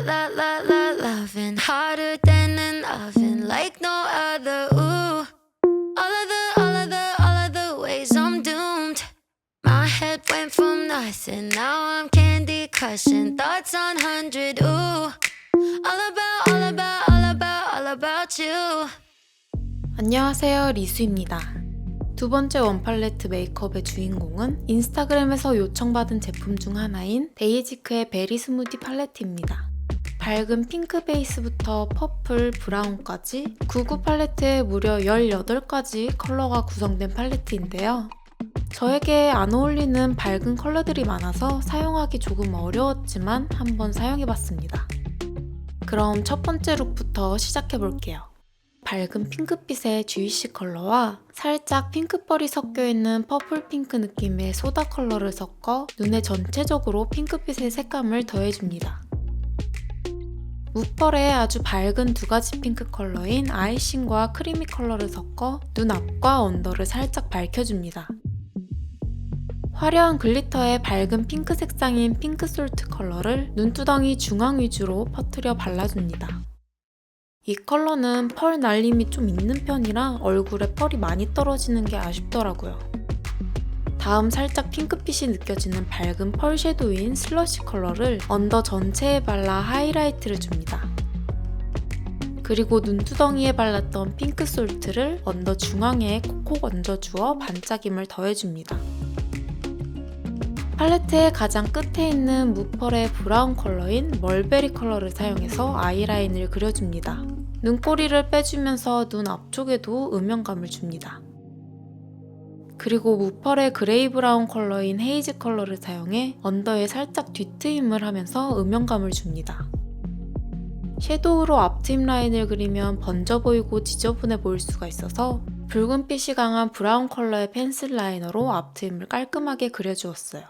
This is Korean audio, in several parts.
Loving harder than an oven, like no other. Ooh, all of the ways I'm doomed. My head went from nothing, now I'm candy crushing. Thoughts on 100. Ooh, all about you. 안녕하세요, 리수입니다. 두 번째 원팔레트 메이크업의 주인공은 인스타그램에서 요청받은 제품 중 하나인 데이지크의 베리 스무디 팔레트입니다. 밝은 핑크 베이스부터 퍼플, 브라운까지 99 팔레트에 무려 18가지 컬러가 구성된 팔레트인데요. 저에게 안 어울리는 밝은 컬러들이 많아서 사용하기 조금 어려웠지만 한번 사용해봤습니다. 그럼 첫 번째 룩부터 시작해볼게요. 밝은 핑크빛의 주이시 컬러와 살짝 핑크펄이 섞여있는 퍼플 핑크 느낌의 소다 컬러를 섞어 눈에 전체적으로 핑크빛의 색감을 더해줍니다. 무펄에 아주 밝은 두 가지 핑크 컬러인 아이싱과 크리미 컬러를 섞어 눈 앞과 언더를 살짝 밝혀줍니다. 화려한 글리터의 밝은 핑크 색상인 핑크 솔트 컬러를 눈두덩이 중앙 위주로 퍼뜨려 발라줍니다. 이 컬러는 펄 날림이 좀 있는 편이라 얼굴에 펄이 많이 떨어지는 게 아쉽더라고요. 다음 살짝 핑크빛이 느껴지는 밝은 펄 섀도우인 슬러시 컬러를 언더 전체에 발라 하이라이트를 줍니다. 그리고 눈두덩이에 발랐던 핑크 솔트를 언더 중앙에 콕콕 얹어주어 반짝임을 더해줍니다. 팔레트의 가장 끝에 있는 무펄의 브라운 컬러인 멀베리 컬러를 사용해서 아이라인을 그려줍니다. 눈꼬리를 빼주면서 눈 앞쪽에도 음영감을 줍니다. 그리고 무펄의 그레이 브라운 컬러인 헤이즈 컬러를 사용해 언더에 살짝 뒤트임을 하면서 음영감을 줍니다. 섀도우로 앞트임 라인을 그리면 번져 보이고 지저분해 보일 수가 있어서 붉은빛이 강한 브라운 컬러의 펜슬 라이너로 앞트임을 깔끔하게 그려주었어요.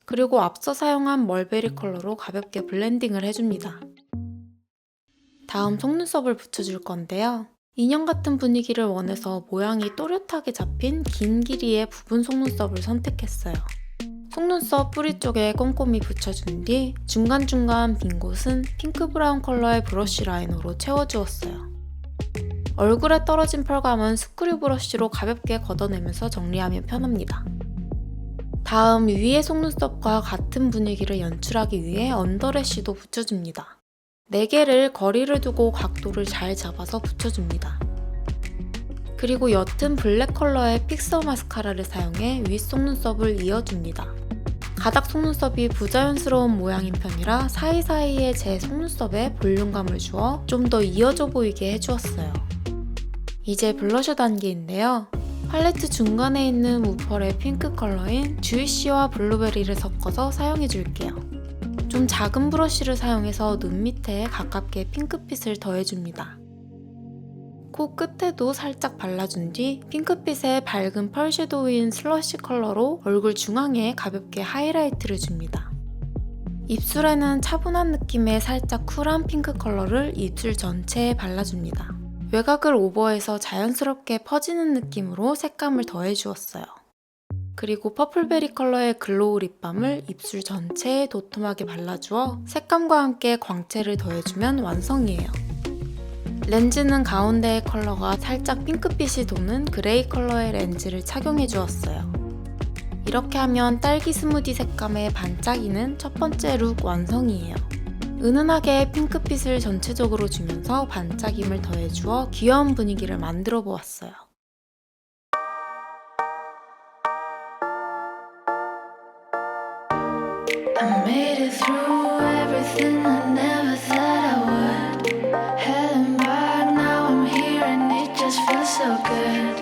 그리고 앞서 사용한 멀베리 컬러로 가볍게 블렌딩을 해줍니다. 다음 속눈썹을 붙여줄 건데요. 인형 같은 분위기를 원해서 모양이 또렷하게 잡힌 긴 길이의 부분 속눈썹을 선택했어요. 속눈썹 뿌리 쪽에 꼼꼼히 붙여준 뒤 중간중간 빈 곳은 핑크 브라운 컬러의 브러쉬 라이너로 채워주었어요. 얼굴에 떨어진 펄감은 스크류 브러쉬로 가볍게 걷어내면서 정리하면 편합니다. 다음 위의 속눈썹과 같은 분위기를 연출하기 위해 언더래쉬도 붙여줍니다. 4개를 거리를 두고 각도를 잘 잡아서 붙여줍니다. 그리고 옅은 블랙 컬러의 픽서 마스카라를 사용해 윗 속눈썹을 이어줍니다. 가닥 속눈썹이 부자연스러운 모양인 편이라 사이사이에 제 속눈썹에 볼륨감을 주어 좀 더 이어져 보이게 해주었어요. 이제 블러셔 단계인데요. 팔레트 중간에 있는 무펄의 핑크 컬러인 주이시와 블루베리를 섞어서 사용해줄게요. 좀 작은 브러쉬를 사용해서 눈 밑에 가깝게 핑크빛을 더해줍니다. 코 끝에도 살짝 발라준 뒤 핑크빛의 밝은 펄 섀도우인 슬러시 컬러로 얼굴 중앙에 가볍게 하이라이트를 줍니다. 입술에는 차분한 느낌의 살짝 쿨한 핑크 컬러를 입술 전체에 발라줍니다. 외곽을 오버해서 자연스럽게 퍼지는 느낌으로 색감을 더해주었어요. 그리고 퍼플베리 컬러의 글로우 립밤을 입술 전체에 도톰하게 발라주어 색감과 함께 광채를 더해주면 완성이에요. 렌즈는 가운데의 컬러가 살짝 핑크빛이 도는 그레이 컬러의 렌즈를 착용해주었어요. 이렇게 하면 딸기 스무디 색감의 반짝이는 첫 번째 룩 완성이에요. 은은하게 핑크빛을 전체적으로 주면서 반짝임을 더해주어 귀여운 분위기를 만들어 보았어요. I made it through everything I never thought I would. Heading back, now I'm here and it just feels so good.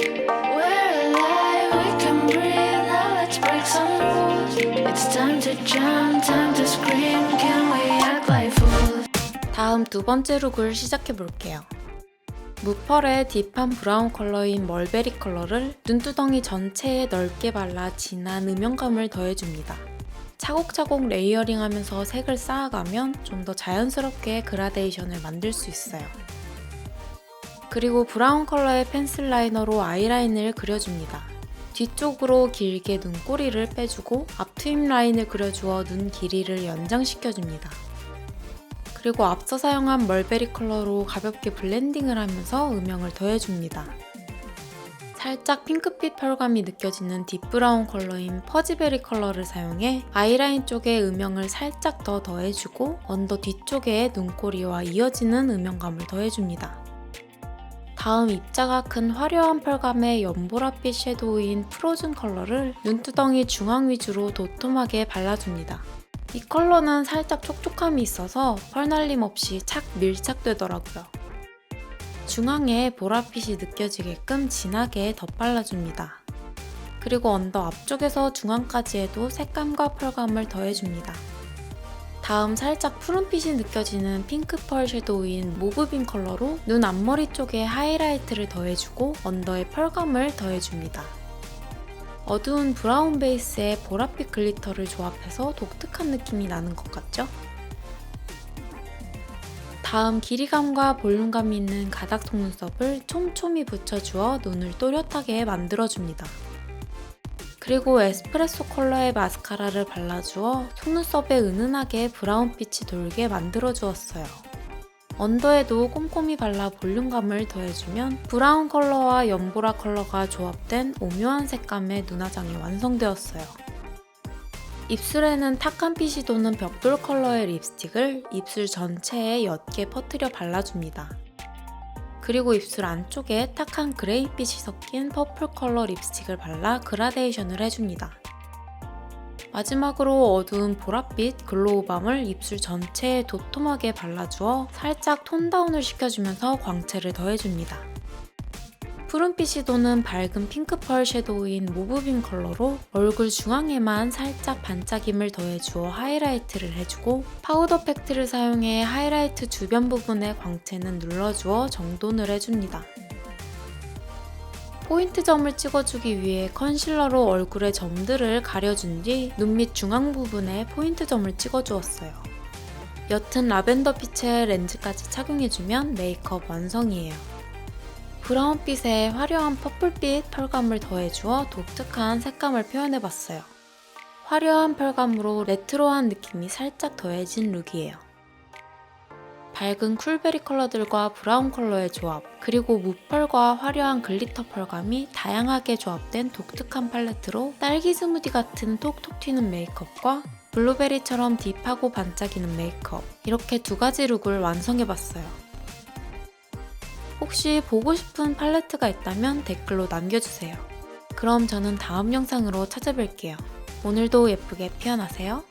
We're alive, we can breathe, now let's break some rules. It's time to jump, time to scream, can we act like fools? 다음 두 번째 룩을 시작해볼게요. 무펄의 딥한 브라운 컬러인 멀베리 컬러를 눈두덩이 전체에 넓게 발라 진한 음영감을 더해줍니다. 차곡차곡 레이어링하면서 색을 쌓아가면 좀 더 자연스럽게 그라데이션을 만들 수 있어요. 그리고 브라운 컬러의 펜슬 라이너로 아이라인을 그려줍니다. 뒤쪽으로 길게 눈꼬리를 빼주고 앞트임 라인을 그려주어 눈 길이를 연장시켜줍니다. 그리고 앞서 사용한 멀베리 컬러로 가볍게 블렌딩을 하면서 음영을 더해줍니다. 살짝 핑크빛 펄감이 느껴지는 딥브라운 컬러인 퍼지베리 컬러를 사용해 아이라인 쪽에 음영을 살짝 더 더해주고 언더 뒤쪽에 눈꼬리와 이어지는 음영감을 더해줍니다. 다음 입자가 큰 화려한 펄감의 연보라빛 섀도우인 프로즌 컬러를 눈두덩이 중앙 위주로 도톰하게 발라줍니다. 이 컬러는 살짝 촉촉함이 있어서 펄날림 없이 착 밀착되더라고요. 중앙에 보랏빛이 느껴지게끔 진하게 덧발라줍니다. 그리고 언더 앞쪽에서 중앙까지 해도 색감과 펄감을 더해줍니다. 다음 살짝 푸른빛이 느껴지는 핑크펄 섀도우인 모브빈 컬러로 눈 앞머리 쪽에 하이라이트를 더해주고 언더에 펄감을 더해줍니다. 어두운 브라운 베이스에 보랏빛 글리터를 조합해서 독특한 느낌이 나는 것 같죠? 다음 길이감과 볼륨감이 있는 가닥 속눈썹을 촘촘히 붙여주어 눈을 또렷하게 만들어줍니다. 그리고 에스프레소 컬러의 마스카라를 발라주어 속눈썹에 은은하게 브라운빛이 돌게 만들어주었어요. 언더에도 꼼꼼히 발라 볼륨감을 더해주면 브라운 컬러와 연보라 컬러가 조합된 오묘한 색감의 눈화장이 완성되었어요. 입술에는 탁한 빛이 도는 벽돌 컬러의 립스틱을 입술 전체에 옅게 퍼뜨려 발라줍니다. 그리고 입술 안쪽에 탁한 그레이빛이 섞인 퍼플 컬러 립스틱을 발라 그라데이션을 해줍니다. 마지막으로 어두운 보랏빛 글로우밤을 입술 전체에 도톰하게 발라주어 살짝 톤다운을 시켜주면서 광채를 더해줍니다. 푸른빛이 도는 밝은 핑크펄 섀도우인 모브빈 컬러로 얼굴 중앙에만 살짝 반짝임을 더해주어 하이라이트를 해주고 파우더 팩트를 사용해 하이라이트 주변 부분의 광채는 눌러주어 정돈을 해줍니다. 포인트 점을 찍어주기 위해 컨실러로 얼굴의 점들을 가려준 뒤 눈 밑 중앙 부분에 포인트 점을 찍어주었어요. 옅은 라벤더 빛의 렌즈까지 착용해주면 메이크업 완성이에요. 브라운빛에 화려한 퍼플빛 펄감을 더해주어 독특한 색감을 표현해봤어요. 화려한 펄감으로 레트로한 느낌이 살짝 더해진 룩이에요. 밝은 쿨베리 컬러들과 브라운 컬러의 조합, 그리고 무펄과 화려한 글리터 펄감이 다양하게 조합된 독특한 팔레트로 딸기 스무디 같은 톡톡 튀는 메이크업과 블루베리처럼 딥하고 반짝이는 메이크업, 이렇게 두 가지 룩을 완성해봤어요. 혹시 보고 싶은 팔레트가 있다면 댓글로 남겨주세요. 그럼 저는 다음 영상으로 찾아뵐게요. 오늘도 예쁘게 피어나세요.